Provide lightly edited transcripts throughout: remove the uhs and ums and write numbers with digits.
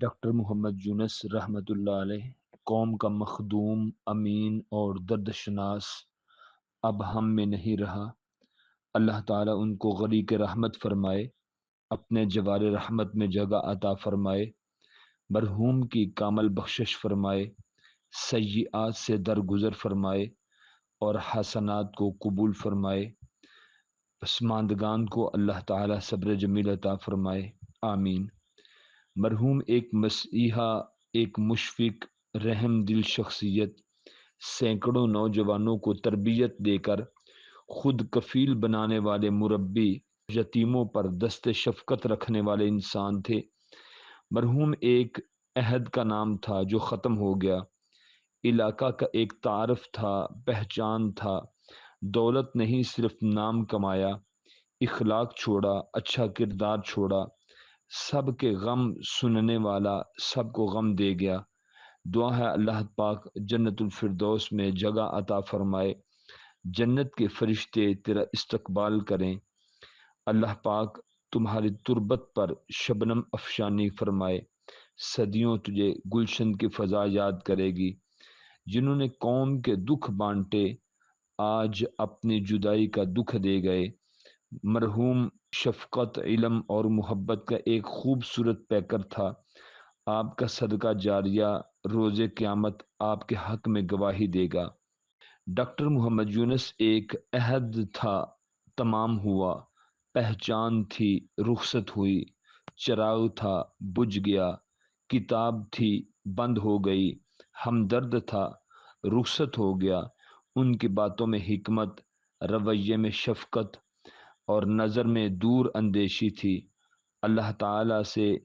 Doctor محمد یونس رحمۃ اللہ علیہ قوم کا مخدوم، امین اور دردشناس اب ہم میں نہیں رہا۔ اللہ تعالیٰ ان کو غریق رحمت فرمائے، اپنے جوار رحمت میں جگہ عطا فرمائے، مرحوم کی کامل بخشش فرمائے، سیئات سے درگزر فرمائے اور حسنات کو قبول فرمائے۔ پسماندگان کو اللہ تعالیٰ صبر جمیل عطا فرمائے، آمین۔ مرحوم ایک مسیحا، ایک مشفق، رحم دل شخصیت، سینکڑوں نوجوانوں کو تربیت دے کر خود کفیل بنانے والے مربی، یتیموں پر دست شفقت رکھنے والے انسان تھے۔ مرحوم ایک عہد کا نام تھا جو ختم ہو گیا، علاقہ کا ایک تعارف تھا، پہچان تھا۔ دولت نہیں، صرف نام کمایا، اخلاق چھوڑا، اچھا کردار چھوڑا، سب کے غم سننے والا، سب کو غم دے گیا۔ دعا ہے اللہ پاک جنت الفردوس میں جگہ عطا فرمائے، جنت کے فرشتے تیرا استقبال کریں۔ اللہ پاک تمہاری تربت پر شبنم افشانی فرمائے، صدیوں تجھے گلشن کی فضا یاد کرے گی۔ جنہوں نے قوم کے دکھ بانٹے، آج اپنی جدائی کا دکھ دے گئے۔ مرحوم شفقت، علم اور محبت کا ایک خوبصورت پیکر تھا۔ آپ کا صدقہ جاریہ روز قیامت آپ کے حق میں گواہی دے گا۔ ڈاکٹر محمد یونس ایک عہد تھا، تمام ہوا، پہچان تھی، رخصت ہوئی، چراغ تھا، بجھ گیا، کتاب تھی، بند ہو گئی، ہمدرد تھا، رخصت ہو گیا۔ ان کی باتوں میں حکمت، رویے میں شفقت اور نظر میں دور اندیشی تھی۔ اللہ تعالیٰ سے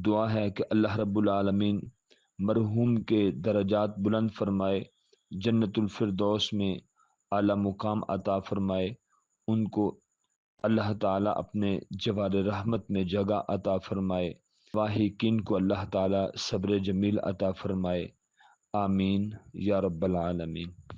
دعا ہے کہ اللہ رب العالمین مرحوم کے درجات بلند فرمائے، جنت الفردوس میں اعلیٰ مقام عطا فرمائے۔ ان کو اللہ تعالیٰ اپنے جوار رحمت میں جگہ عطا فرمائے، واحقین کو اللہ تعالیٰ صبر جمیل عطا فرمائے، آمین یا رب العالمین۔